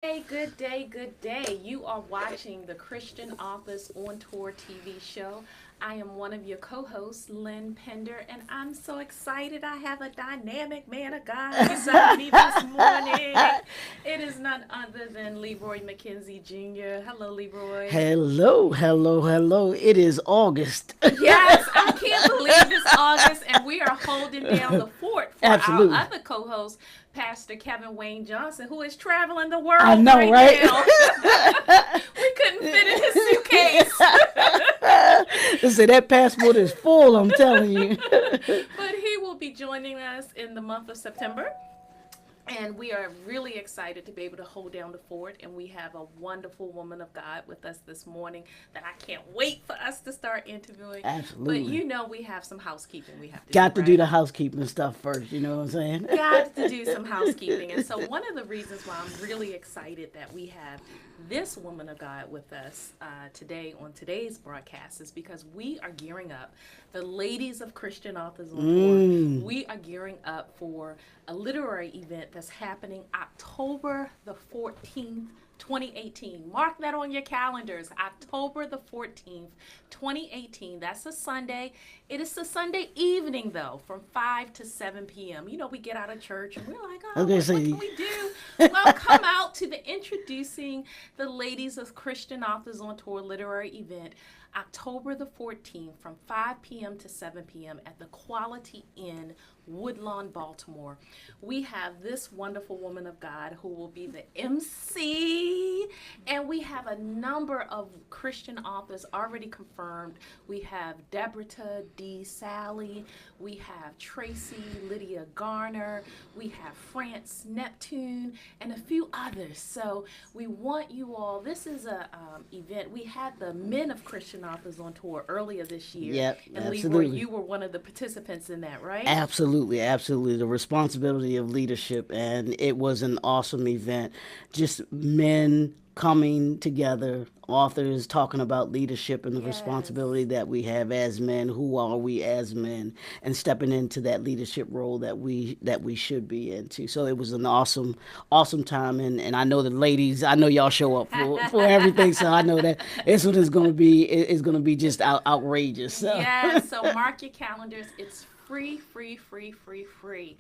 Good day, good day. You are watching the Christian Authors on Tour TV show. I am one of your co hosts, Lynn Pinder, and I'm so excited. I have a dynamic man of God beside me this morning. It is none other than Leroy McKenzie Jr. Hello, Leroy. Hello, hello, hello. It is August. Yes, I can't believe it's August and we are holding down the fort for our Absolutely. other co host, Pastor Kevin Wayne Johnson, who is traveling the I world know, right right? now. We couldn't fit in his suitcase. They say that passport is full, I'm telling you. But he will be joining us in the month of September. And we are really excited to be able to hold down the fort. And we have a wonderful woman of God with us this morning that I can't wait for us to start interviewing. But Absolutely. you know, we have some housekeeping we have to do, Got to do right? the housekeeping stuff first, you know what I'm saying? Got to do some housekeeping. And so, one of the reasons why I'm really excited that we have this woman of God with us today on today's broadcast is because we are gearing up. The ladies of Christian Authors on Tour, we are gearing up for a literary event that's happening October the 14th. 2018. Mark that on your calendars. October the 14th, 2018. That's a Sunday. It is a Sunday evening, though, from 5 to 7 p.m. You know, we get out of church and we're like, I oh, was going to what can say, we do? Well, come out to the Introducing the Ladies of Christian Authors on Tour literary event October the 14th from 5 p.m. to 7 p.m. at the Quality Inn, Woodlawn, Baltimore. We have this wonderful woman of God who will be the MC, and we have a number of Christian authors already confirmed. We have Deborah D. Sally, we have Tracy Lydia Garner, we have France Neptune, and a few others. So we want you all. This is a event. We had the Men of Christian Authors on tour earlier this year, yep, and Leroy, absolutely. you were one of the participants in that, right? Absolutely, absolutely. The responsibility of leadership, and it was an awesome event. Just men coming together, authors talking about leadership and the responsibility Yes. that we have as men. Who are we as men, and stepping into that leadership role that we should be into. So it was an awesome time, and I know the ladies. I know y'all show up for everything, so I know that this one is going to be is going to be just outrageous. So. Yes, so mark your calendars. It's free, free, free, free, free.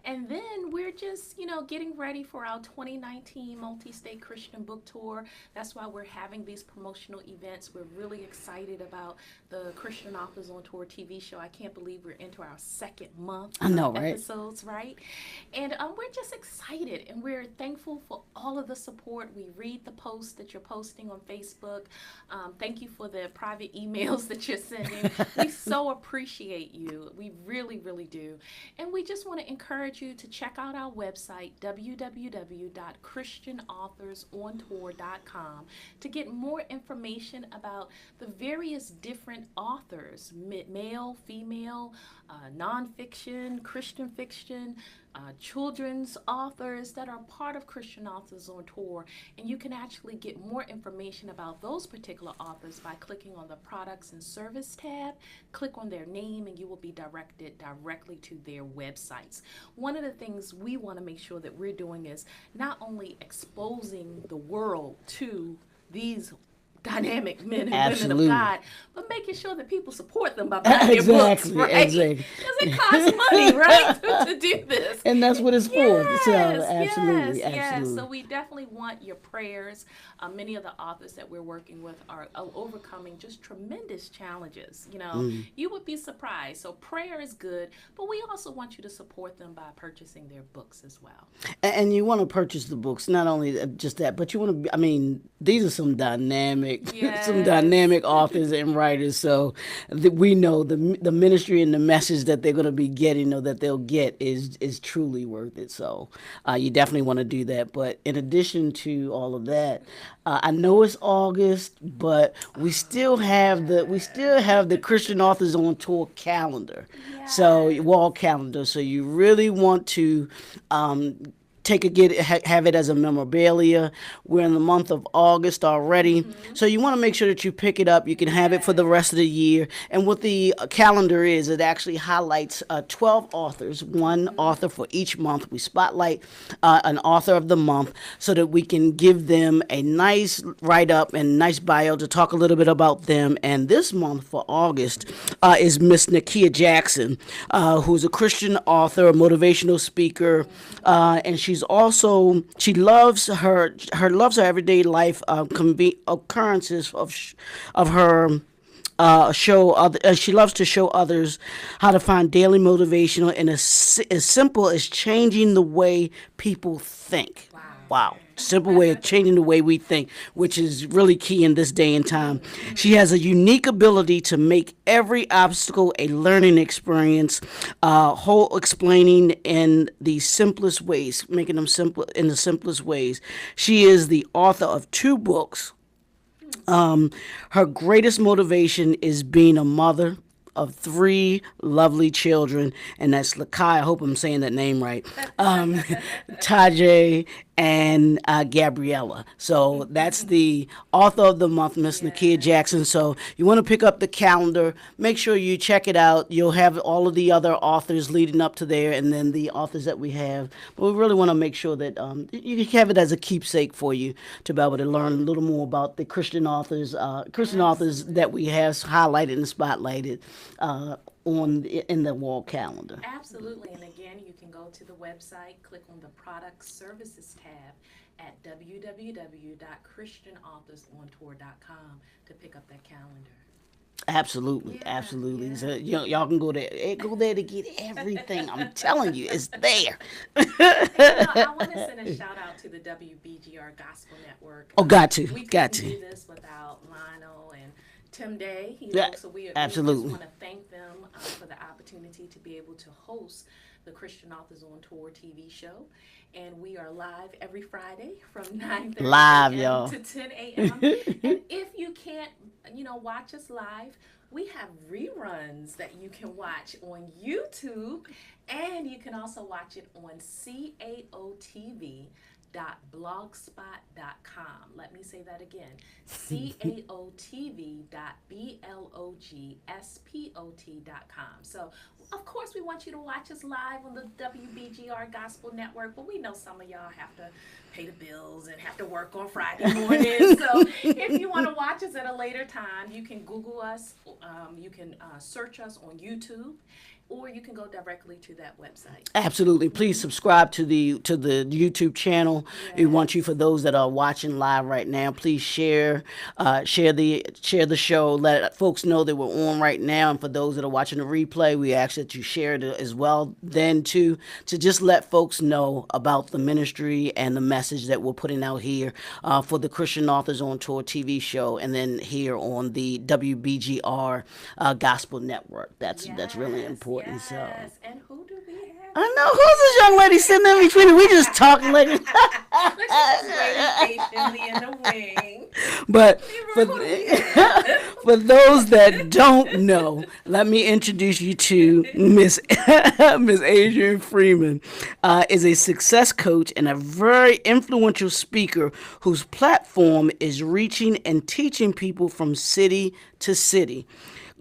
And then we're just, getting ready for our 2019 Multi-State Christian Book Tour. That's why we're having these promotional events. We're really excited about the Christian Authors on Tour TV show. I can't believe we're into our second month I of know, right? episodes, right? And we're just excited and we're thankful for all of the support. We read the posts that you're posting on Facebook. Thank you for the private emails that you're sending. We so appreciate you. We really, really do. And we just want to encourage you to check out our website, www.christianauthorsontour.com, to get more information about the various different authors, male, female, nonfiction, Christian fiction, children's authors that are part of Christian Authors on Tour. And you can actually get more information about those particular authors by clicking on the Products and Service tab. Click on their name and you will be directed directly to their websites. One of the things we want to make sure that we're doing is not only exposing the world to these dynamic men and women of Absolutely. God, but making sure that people support them by buying their books, Exactly, right? exactly. Because it costs money, right, to do this. And that's what it's for. So, Yes, yes, absolutely, yes. So absolutely. we definitely want your prayers. Many of the authors that we're working with are overcoming just tremendous challenges. You would be surprised. So prayer is good, but we also want you to support them by purchasing their books as well. And you want to purchase the books, not only just that, but you want to. I mean, these are some dynamic, some Yes. dynamic authors and writers. So we know the ministry and the message that they're going to be getting, or that they'll get, is truly worth it. So you definitely want to do that. But in addition to all of that, I know it's August, but we still have the Christian Authors on Tour calendar. So Yes. wall calendar. So you really want to have it as a memorabilia. We're in the month of August already, so you want to make sure that you pick it up. You can have it for the rest of the year. And what the calendar is, it actually highlights 12 authors, one author for each month. We spotlight an author of the month so that we can give them a nice write up and nice bio to talk a little bit about them. And this month for August is Miss Nakia Jackson, who's a Christian author, a motivational speaker, and she loves her everyday life occurrences of her. She loves to show others how to find daily motivation and as simple as changing the way people think. Wow. Simple way of changing the way we think, which is really key in this day and time. She has a unique ability to make every obstacle a learning experience, whole explaining in the simplest ways, making them simple in the simplest ways. She is the author of 2 books. Her greatest motivation is being a mother of 3 lovely children, and that's Lakai. I hope I'm saying that name right. Tajay and Gabriella. So that's the author of the month, Miss Nakia Jackson. So you want to pick up the calendar. Make sure you check it out. You'll have all of the other authors leading up to there, and then the authors that we have. But we really want to make sure that you have it as a keepsake for you to be able to learn a little more about the Christian authors that we have highlighted and spotlighted in the wall calendar. Absolutely. And again, you can go to the website, click on the Products Services tab at www.christianauthorsontour.com to pick up that calendar. Absolutely, absolutely. So y'all can go there. Go there to get everything. I'm telling you, it's there. I want to send a shout out to the WBGR Gospel Network. Oh, got to. We couldn't do this without Lionel and Tim Day. So we absolutely just want to thank them for the opportunity to be able to host the Christian Authors on Tour TV show. And we are live every Friday from 9:30 a.m. to 10 a.m. And if you can't, watch us live, we have reruns that you can watch on YouTube, and you can also watch it on CAOTV.blogspot.com. Let me say that again. CAOTV.blogspot.com. So, of course, we want you to watch us live on the WBGR Gospel Network, but we know some of y'all have to pay the bills and have to work on Friday morning. So if you want to watch us at a later time, you can Google us, you can search us on YouTube, or you can go directly to that website. Absolutely. Please subscribe to the YouTube channel. Yes. We want you, for those that are watching live right now, please share the show. Let folks know that we're on right now. And for those that are watching the replay, we ask that you share it as well. Then to just let folks know about the ministry and the message that we're putting out here for the Christian Authors on Tour TV show, and then here on the WBGR Gospel Network. That's really important. Yes. So. And who do we have? I know. Who's this young lady sitting in between? We just talking like. Let's just wait patiently in the wing. But for those that don't know, let me introduce you to Miss Andrea Freeman. Is a success coach and a very influential speaker whose platform is reaching and teaching people from city to city.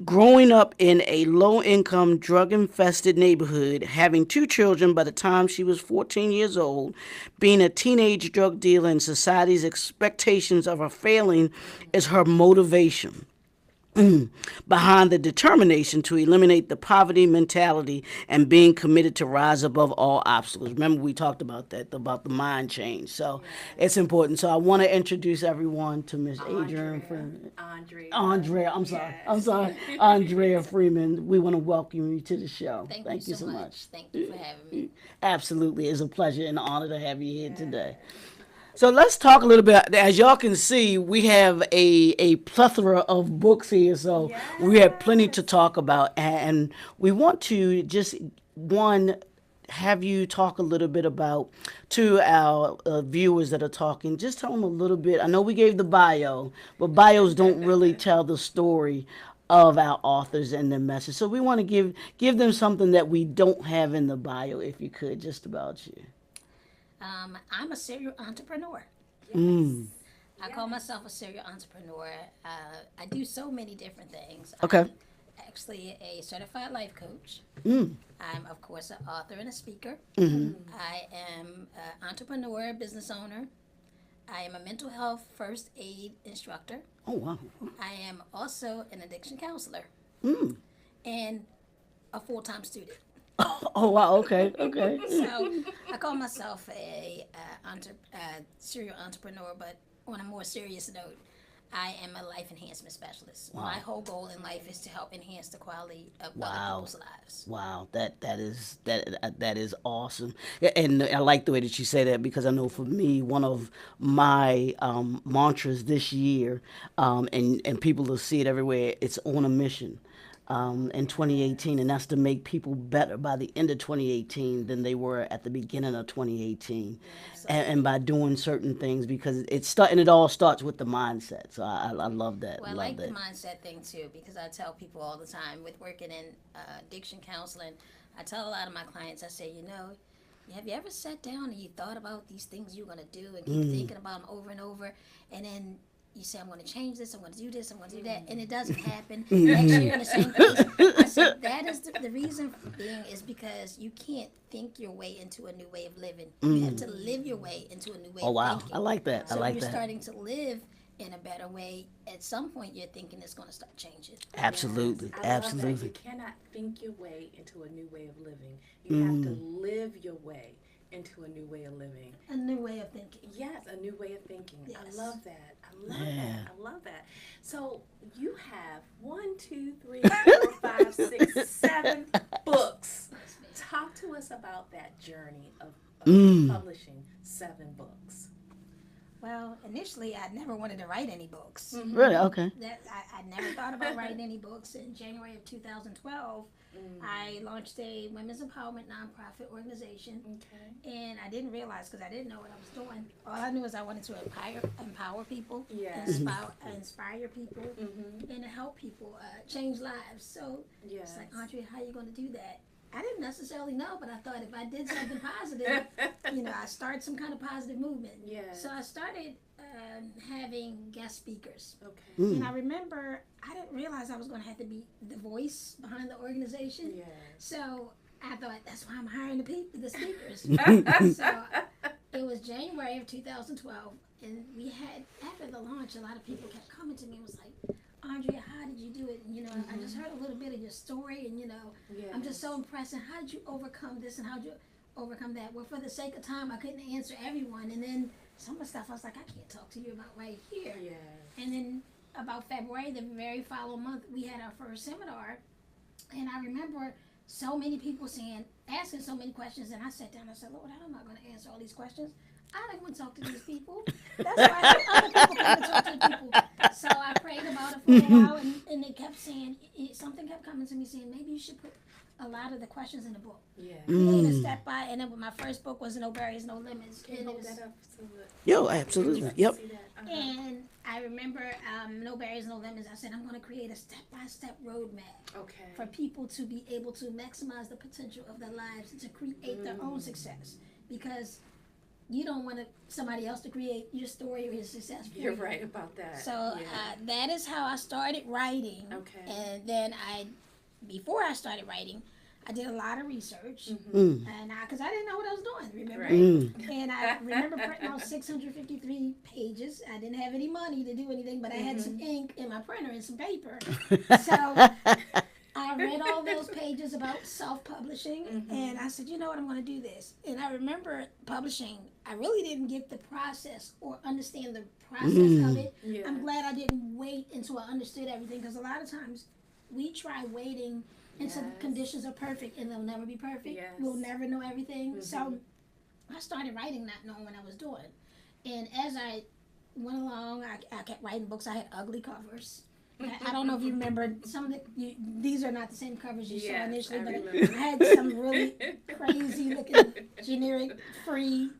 Growing up in a low-income, drug-infested neighborhood, having 2 children by the time she was 14 years old, being a teenage drug dealer, and society's expectations of her failing is her motivation behind the determination to eliminate the poverty mentality and being committed to rise above all obstacles. Remember, we talked about that, about the mind change. So it's important. So I want to introduce everyone to Miss Andrea Freeman. Andrea Freeman. We want to welcome you to the show. Thank you so much. Thank you for having me. Absolutely. It's a pleasure and an honor to have you here today. So let's talk a little bit. As y'all can see, we have a plethora of books here, so we have plenty to talk about. And we want to just, have you talk a little bit about, to our viewers that are talking, just tell them a little bit. I know we gave the bio, but bios don't really tell the story of our authors and their message. So we want to give them something that we don't have in the bio, if you could, just about you. I'm a serial entrepreneur. Mm. I call myself a serial entrepreneur. I do so many different things. Okay. I'm actually a certified life coach. Mm. I'm, of course, an author and a speaker. Mm-hmm. I am an entrepreneur, business owner. I am a mental health first aid instructor. Oh, wow. I am also an addiction counselor Mm. and a full-time student. Oh, wow. Okay. Okay. So I call myself a serial entrepreneur, but on a more serious note, I am a life enhancement specialist. Wow. My whole goal in life is to help enhance the quality of other Wow. people's lives. Wow, that is awesome, and I like the way that you say that, because I know for me, one of my mantras this year, and people will see it everywhere. It's on a mission. In 2018, and that's to make people better by the end of 2018 than they were at the beginning of 2018, and by doing certain things, because it all starts with the mindset. So I love that. Well, I like the mindset thing too, because I tell people all the time with working in addiction counseling, I tell a lot of my clients, I say, have you ever sat down and you thought about these things you're going to do and keep thinking about them over and over, and then you say, I'm going to change this, I'm going to do this, I'm going to do that, and it doesn't happen. Next year in the same place. I said, that is the reason being is because you can't think your way into a new way of living. You have to live your way into a new way of wow, thinking. I like that. So I like you're that. starting to live in a better way. At some point, you're thinking it's going to start changing. Absolutely, Yes, I love that. absolutely. You cannot think your way into a new way of living. You have to live your way into a new way of living. A new way of thinking. Yes, a new way of thinking. Yes. I love that. I love that. I love that. So you have 1, 2, 3, 4, 5, 6, 7 books. Talk to us about that journey of publishing 7 books. Well, initially, I never wanted to write any books. Really? Okay. I never thought about writing any books. In January of 2012, I launched a women's empowerment nonprofit organization. Okay. And I didn't realize, because I didn't know what I was doing. All I knew is I wanted to empower people, Yes. inspire people, and to help people change lives. So Yes. it's like, Andrea, how are you going to do that? I didn't necessarily know, but I thought if I did something positive, I start some kind of positive movement. Yes. So I started having guest speakers. Okay. And I remember I didn't realize I was going to have to be the voice behind the organization. Yes. So I thought that's why I'm hiring the speakers. So it was January of 2012, and we had, after the launch, a lot of people kept coming to me and was like, Andrea, how did you do it? And, I just heard a little bit of your story, and, Yes. I'm just so impressed. And how did you overcome this, and how did you overcome that? Well, for the sake of time, I couldn't answer everyone. And then some of the stuff I was like, I can't talk to you about right here. Yes. And then about February, the very following month, we had our first seminar. And I remember so many people asking so many questions. And I sat down and I said, Lord, I'm not going to answer all these questions. I don't want to talk to these people. That's why other people come and talk to the people. So I prayed about it for a while, and they kept saying, something kept coming to me saying, maybe you should put a lot of the questions in the book. Yeah. Create a step by, and then my first book was No Barriers, No Limits. Can you And it hold was, that up so that Yo, absolutely. Yep. see that? and I remember No Barriers, No Limits. I said, I'm going to create a step-by-step roadmap Okay. for people to be able to maximize the potential of their lives and to create their own success. Because you don't want somebody else to create your story or your success for You're you. right about that. So yeah. that is how I started writing. Okay. And then before I started writing, I did a lot of research, Mm. and because I didn't know what I was doing, remember? Right. And I remember printing out 653 pages. I didn't have any money to do anything, but I had some ink in my printer and some paper. So I read all those pages about self-publishing, and I said, you know what, I'm going to do this. And I remember publishing, I really didn't get the process or understand the process of it. Yeah. I'm glad I didn't wait until I understood everything, because a lot of times we try waiting until the conditions are perfect, and they'll never be perfect. Yes. We'll never know everything. So I started writing not knowing what I was doing. And as I went along, I kept writing books. I had ugly covers. I don't know if you remember some of these are not the same covers you saw initially, but I had some really crazy looking generic free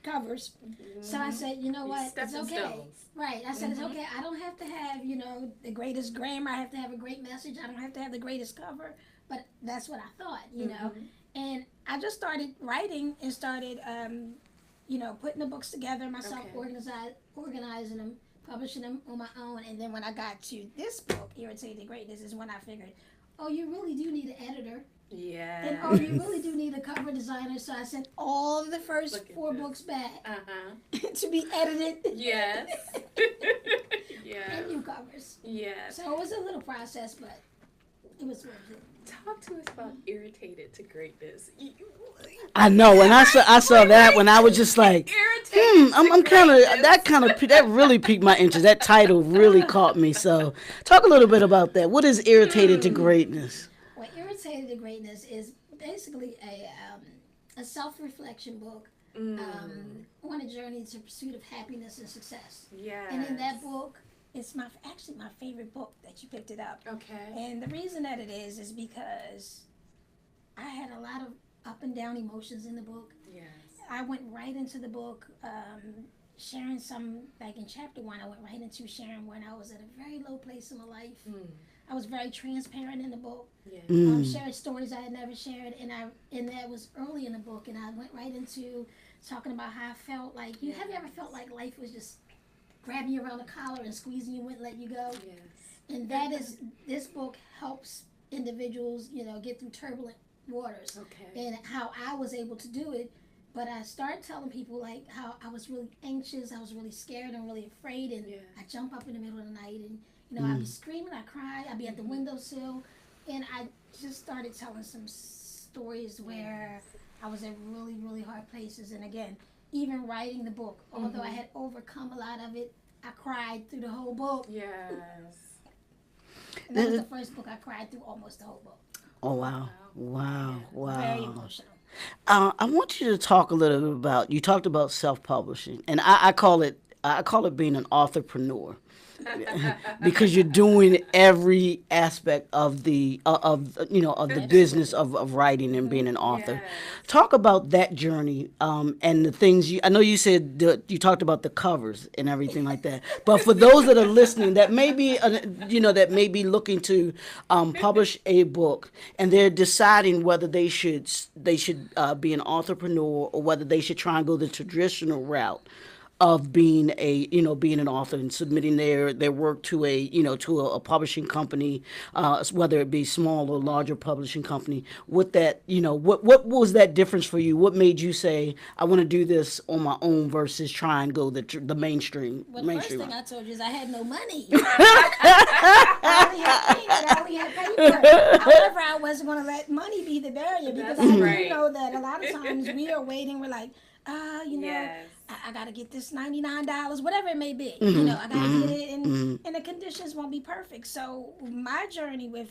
covers. So I said, you know what, it's okay. Stones. Right, I said, it's okay. I don't have to have, the greatest grammar. I have to have a great message. I don't have to have the greatest cover, but that's what I thought, you know. And I just started writing and started putting the books together myself, Okay. organizing them, publishing them on my own. And then when I got to this book, Irritated Greatness, is when I figured, oh, you really do need an editor. Yeah. And oh, you really do need a cover designer. So I sent all the first 4 books back to be edited. Yes. Yeah. And new covers. Yes. So it was a little process, but it was worth it. Talk to us about Irritated to Greatness. I know, and I saw that when I was just like, I'm kind of that really piqued my interest. That title really caught me. So, talk a little bit about that. What is Irritated to Greatness? Well, Irritated to Greatness is basically a self-reflection book on a journey to pursuit of happiness and success. Yeah. And in that book, it's actually my favorite book that you picked it up. Okay. And the reason that it is because I had a lot of up and down emotions in the book. Yes. I went right into the book sharing some, like in chapter 1, I went right into sharing when I was at a very low place in my life. I was very transparent in the book. Yeah. Sharing stories I had never shared, and that was early in the book, and I went right into talking about how I felt like, have you ever felt like life was just grabbing you around the collar and squeezing you, wouldn't let you go? Yes. And that is, this book helps individuals, get through turbulent waters. Okay. And how I was able to do it. But I started telling people like how I was really anxious, I was really scared and really afraid, and I jump up in the middle of the night and I'd be screaming, I'd cry, I'd be at the windowsill, and I just started telling some stories where I was in really, really hard places. And again, even writing the book, although I had overcome a lot of it, I cried through the whole book. Yes. And that was the first book I cried through almost the whole book. Oh, wow. Wow. Wow. Very emotional. I want you to talk a little bit about, you talked about self-publishing, and I call it being an authorpreneur. Because you're doing every aspect of the business of writing and being an author. Yes. Talk about that journey and the things I know you said you talked about the covers and everything like that. But for those that are listening that may be looking to publish a book and they're deciding whether they should be an entrepreneur or whether they should try and go the traditional route of being an author and submitting their work to a publishing company, whether it be small or larger publishing company. With that, what was that difference for you? What made you say I want to do this on my own versus try and go the mainstream? Well, the first thing I told you is I had no money. I only had paper. However, I wasn't going to let money be the barrier because I do know that a lot of times we are waiting. We're like, Yes. I got to get this $99, whatever it may be. I got to get it, and the conditions won't be perfect. So my journey with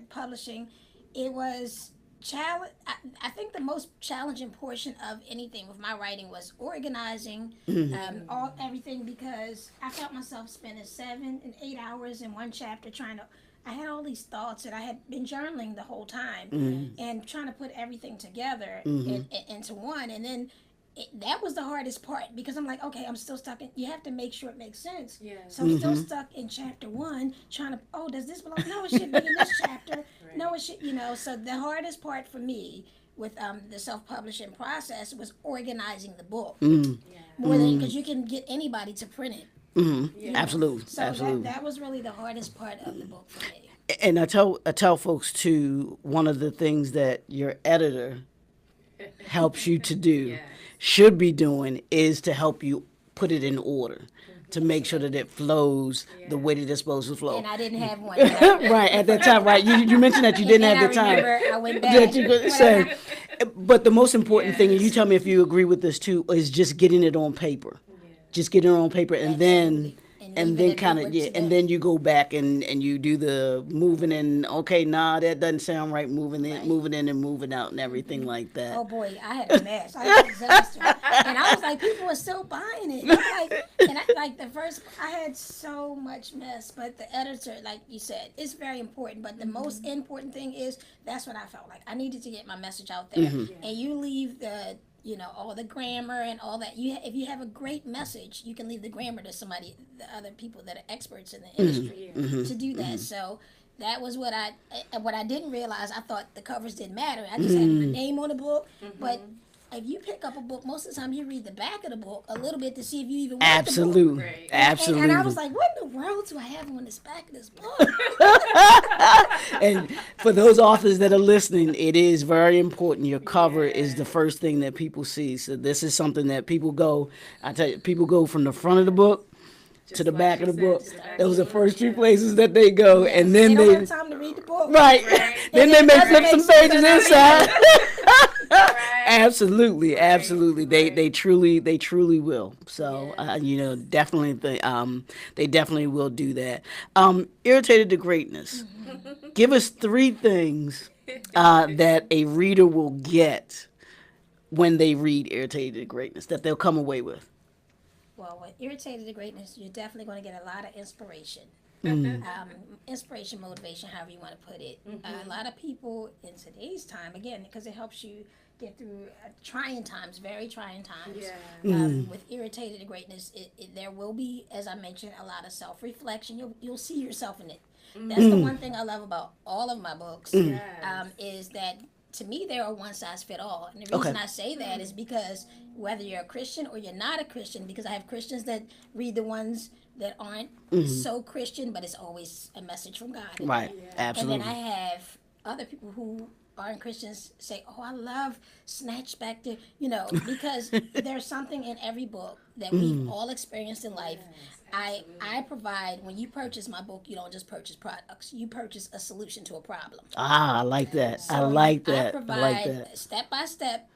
publishing, it was I think the most challenging portion of anything with my writing was organizing everything, because I felt myself spending 7 and 8 hours in one chapter I had all these thoughts and I had been journaling the whole time and trying to put everything together into one. And then that was the hardest part, because I'm like, okay, I'm still stuck you have to make sure it makes sense. Yeah. So I'm still stuck in chapter 1 trying to, does this belong? No, it should be in this chapter. Right. No, it should, so the hardest part for me with the self-publishing process was organizing the book. More than, because you can get anybody to print it. Absolutely. So absolutely. That was really the hardest part of the book for me. And I tell folks too, one of the things that your editor helps you to do, should be doing, is to help you put it in order, to make sure that it flows the way that it's supposed to flow. And I didn't have one. Right, at that time, right. You mentioned that you didn't have the time. I went back. That you could say. But the most important thing, and you tell me if you agree with this too, is just getting it on paper. Just getting it on paper, and then kind of and then you go back and you do the moving in. Okay, that doesn't sound right. Moving in and moving out and everything like that. Oh boy, I had a mess. I had a disaster, and I was like, people were still buying it. I had so much mess. But the editor, like you said, is very important. But the most important thing is, that's what I felt like. I needed to get my message out there, and you leave the all the grammar and all that. If you have a great message, you can leave the grammar to the other people that are experts in the industry to do that. So that was what I didn't realize. I thought the covers didn't matter. I just had my name on the book, but if you pick up a book, most of the time you read the back of the book a little bit to see if you even want the book. Absolutely. Right. Absolutely. And I was like, what in the world do I have on this back of this book? And for those authors that are listening, it is very important. Your cover is the first thing that people see. So this is something that people go, I tell you, people go from the front of the book to the like back you of the said, book. to the back Those are of the the first book, two yeah. places that they go, and then they don't they have time to read the book. right. Right. Then And they then may other flip some pages pages are inside. Right. Absolutely, absolutely. Right. They truly will. So you know, definitely they definitely will do that. Irritated to greatness. Give us 3 things that a reader will get when they read Irritated to Greatness that they'll come away with. Well, with Irritated to Greatness, you're definitely going to get a lot of inspiration. Inspiration, motivation, however you want to put it. A lot of people in today's time, again, because it helps you get through trying times, very trying times. Yeah. With Irritated to Greatness, there will be, as I mentioned, a lot of self-reflection. You'll see yourself in it. That's the one thing I love about all of my books, is that to me, they are one size fit all. And the reason I say that is because whether you're a Christian or you're not a Christian, because I have Christians that read the ones that aren't so Christian, but it's always a message from God. Right. Absolutely. And then I have other people who aren't Christians say, oh, I love Snatch Back to, because there's something in every book that we've all experienced in life. I provide, when you purchase my book, you don't just purchase products. You purchase a solution to a problem. I like that. So I like I that. provide I like that. step by step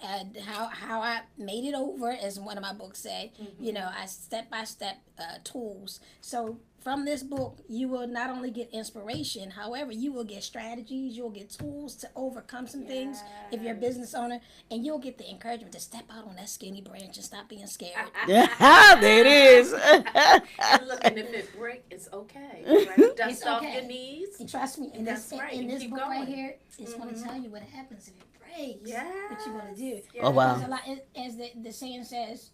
how I made it over, as one of my books said. I step by step tools. So from this book, you will not only get inspiration, however, you will get strategies, you'll get tools to overcome some things if you're a business owner, and you'll get the encouragement to step out on that skinny branch and stop being scared. There it is. And look, and if it breaks, it's okay. Right? Dust It's off okay. your knees. And trust me, in this That's right. in this Keep book going. right here, it's going to tell you what happens if it breaks. Yes. What you're going to do. Oh, wow. Because a lot, as the saying says,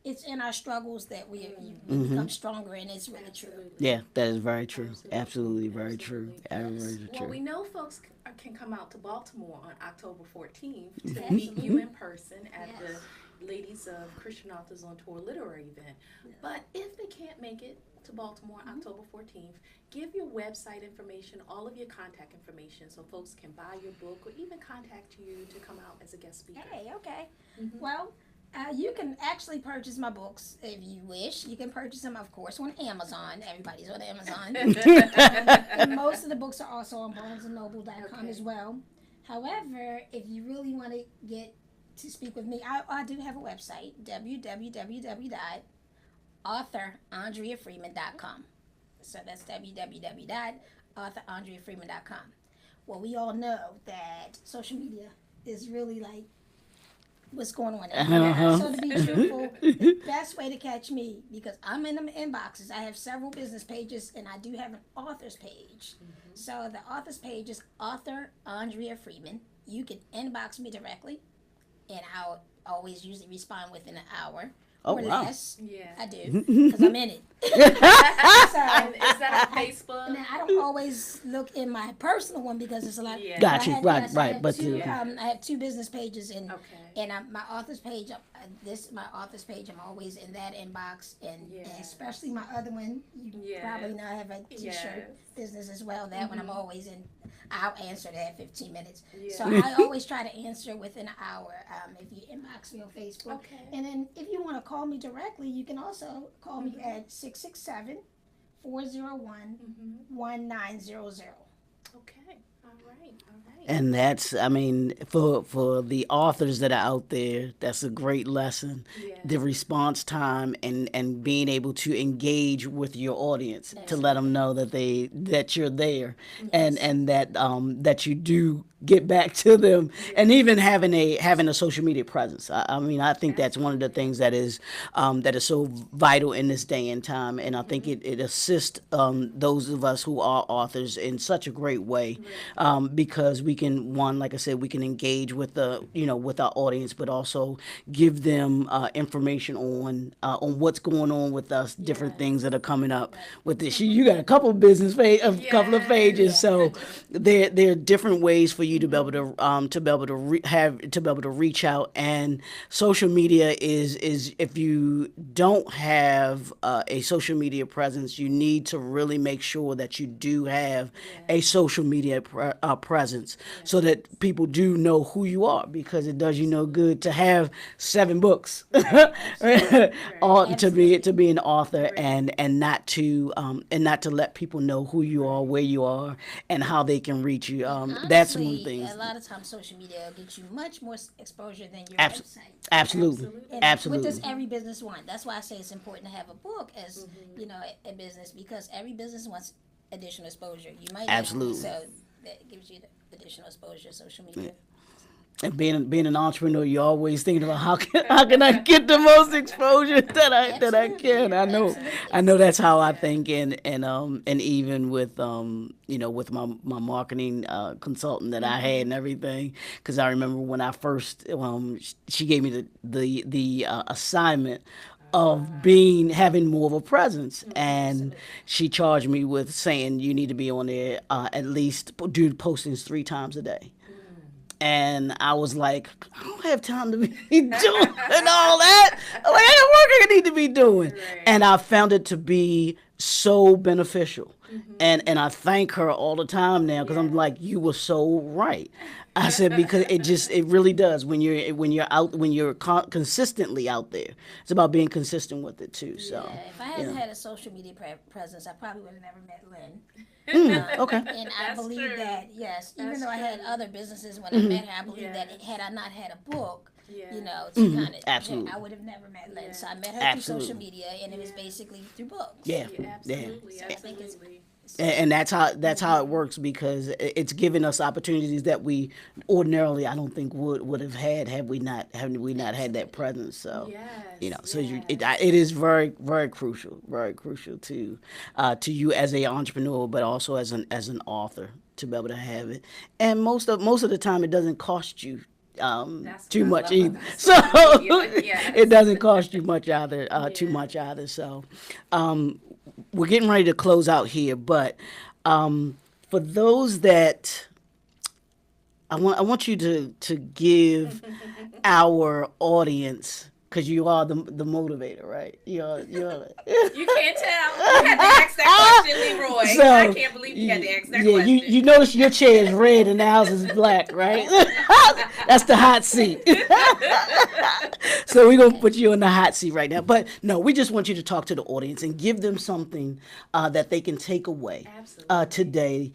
it's in our struggles that we become stronger, and it's really true. Yeah, that is very true. Absolutely very true. Very Well, true. we know folks can come out to Baltimore on October 14th to meet you in person at the Ladies of Christian Authors on Tour literary event. But if they can't make it to Baltimore October 14th, give your website information, all of your contact information, so folks can buy your book or even contact you to come out as a guest speaker. Hey, okay. Well, you can actually purchase my books if you wish. You can purchase them, of course, on Amazon. Everybody's on Amazon. And most of the books are also on BarnesandNoble.com as well. However, if you really want to get to speak with me, I do have a website, www.authorandreafreeman.com. So that's www.authorandreafreeman.com. Well, we all know that social media is really like what's going on there. So to be truthful, the best way to catch me, because I'm in the inboxes, I have several business pages, and I do have an author's page. So the author's page is Author Andrea Freeman. You can inbox me directly, and I'll always usually respond within an hour. Oh, or wow. less. Yeah. I do, because I'm in it. And is that on Facebook? And I don't always look in my personal one because it's a lot. Yeah. Got you. I Right. I have But two, I have 2 business pages, and Okay. my author's page. My author's page. I'm always in that inbox, and especially my other one. You probably know I have a t-shirt business as well. That one I'm always in. I'll answer that 15 minutes. So I always try to answer within an hour. If you inbox me on Facebook, Okay. and then if you want to call me directly, you can also call me at 667-401-1900. Okay. All right. And that's, I mean, for the authors that are out there, that's a great lesson. Yeah. The response time and being able to engage with your audience to let them know that you're there, and that you do get back to them, and even having a social media presence. I mean, I think that's one of the things that is so vital in this day and time, and I think it assists those of us who are authors in such a great way, because we can, like I said, we can engage with with our audience, but also give them information on what's going on with us, different things that are coming up with this. You got a couple of business page, a couple of pages, so there are different ways for you you to be able to be able to reach out. And social media is if you don't have a social media presence, you need to really make sure that you do have a social media presence, so that people do know who you are, because it does you no good to have 7 books or to be an author and not to let people know who you are, where you are, and how they can reach you. Honestly, That's one thing. a lot of times social media will get you much more exposure than your Abs- website. Absolutely. And Absolutely. what does every business want? That's why I say it's important to have a book as a business, because every business wants additional exposure. You might Absolutely. so that gives you the additional exposure. Social media. And being an entrepreneur, you're always thinking about how can I get the most exposure that I can. I know that's how I think, and even with with my marketing consultant that I had and everything, because I remember when I first she gave me the assignment of having more of a presence, and she charged me with saying you need to be on there at least do postings 3 times a day. And I was like, I don't have time to be doing all that. I'm like, I got work I need to be doing. Right. And I found it to be so beneficial. And I thank her all the time now, because I'm like, you were so right. I said, because it really does when you're consistently out there. It's about being consistent with it too. So if I hadn't had a social media presence, I probably would have never met Lynn. Okay. And I believe that, yes, even though I had other businesses when I met her, I believe that had I not had a book, to kind of, I would have never met Lynn. So I met her through social media, and it was basically through books. Absolutely. So I think it's and that's how it works, because it's given us opportunities that we ordinarily I don't think would have had we not had that presence. So it is very, very crucial to you as a entrepreneur, but also as an author, to be able to have it. And most of the time it doesn't cost you too much either. So it doesn't cost you much either, too much either. So we're getting ready to close out here, but for those that I want you to give our audience, because you are the motivator, right? You're You can't tell. You had to ask that question, Leroy. So, I can't believe you had to ask that question. You notice your chair is red and the house is black, right? That's the hot seat. So we're going to put you in the hot seat right now. But no, we just want you to talk to the audience and give them something that they can take away today.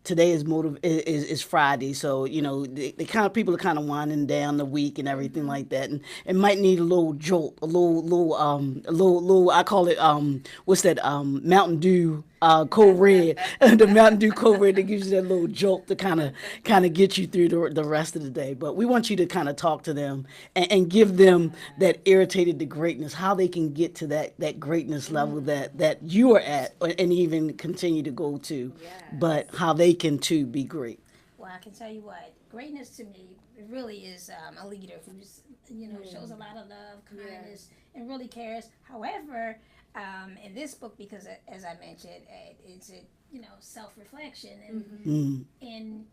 Today is Friday, so the kind of people are kind of winding down the week and everything like that, and it might need a little jolt, a little. I call it what's that? Mountain Dew Code Red, the Mountain Dew Code Red that gives you that little jolt to kind of get you through the rest of the day. But we want you to kind of talk to them and give them that irritated to greatness, how they can get to that greatness level that you are at, and even continue to go to, but how they can too be great. Well, I can tell you what, greatness to me really is a leader who's shows a lot of love, kindness, and really cares. However, in this book, because as I mentioned, it's a self-reflection, and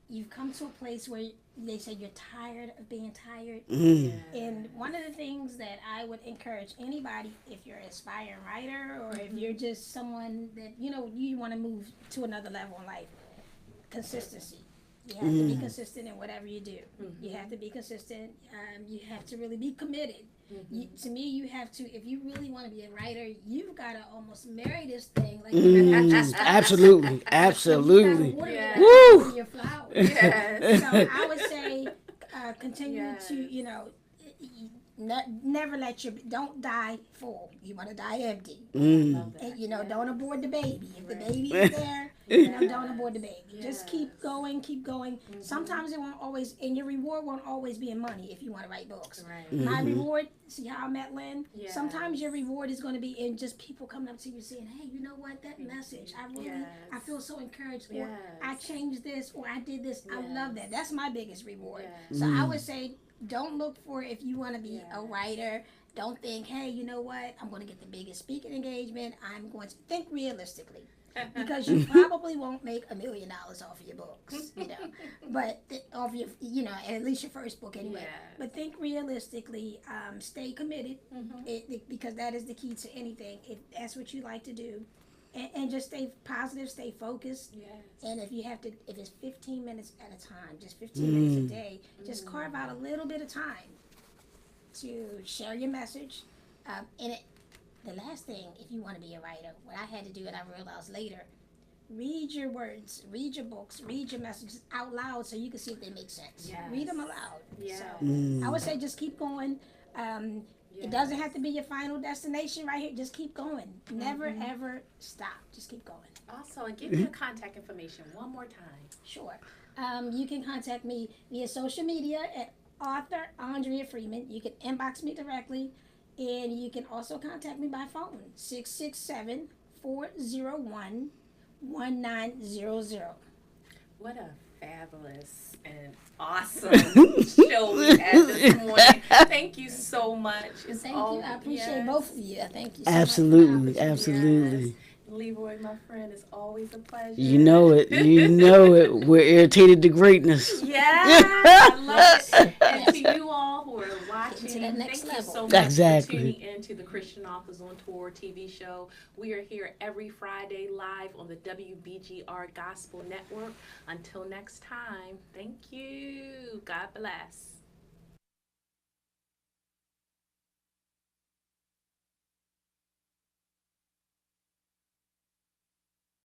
you've come to a place where they say you're tired of being tired. And one of the things that I would encourage anybody, if you're an aspiring writer or if you're just someone that you want to move to another level in life, consistency. You have to be consistent in whatever you do. You have to be consistent. You have to really be committed. To me, you have to, if you really want to be a writer, you've got to almost marry this thing. Like absolutely. Woo! Your flowers. So I would say continue to, never don't die full. You want to die empty. And, don't abort the baby. If the baby is there, don't abort the baby. Just keep going. Sometimes it won't always, and your reward won't always be in money if you want to write books. My reward, see how I met Lynn? Sometimes your reward is going to be in just people coming up to you saying, hey, you know what, that message, I feel so encouraged, or I changed this, or I did this. I love that. That's my biggest reward. So I would say, don't look for, if you want to be a writer, don't think, hey, you know what, I'm going to get the biggest speaking engagement. I'm going to think realistically. because you probably won't make $1 million off of your books, but off your, at least your first book anyway. Yeah. But think realistically, stay committed, because that is the key to anything. If that's what you like to do, and just stay positive, stay focused. Yes. And if if it's 15 minutes at a time, just 15 minutes a day, just carve out a little bit of time to share your message. The last thing, if you want to be a writer, what I had to do and I realized later, read your words, read your books, read your messages out loud so you can see if they make sense. Yes. Read them aloud. Yes. So I would say just keep going. It doesn't have to be your final destination right here. Just keep going. Never, ever stop. Just keep going. Also, and give me your contact information one more time. Sure. You can contact me via social media at author Andrea Freeman. You can inbox me directly. And you can also contact me by phone, 667-401-1900. What a fabulous and awesome show we had this morning. Thank you so much. Thank you. I appreciate both of you. Thank you so Absolutely, much. absolutely. Yes. Leroy, my friend, it's always a pleasure. You know it. You know it. We're irritated to greatness. Yeah, I love it. And to you all who are watching, to that next thank you level. so much Exactly. for tuning into the Christian Authors on Tour TV show. We are here every Friday live on the WBGR Gospel Network. Until next time, thank you. God bless.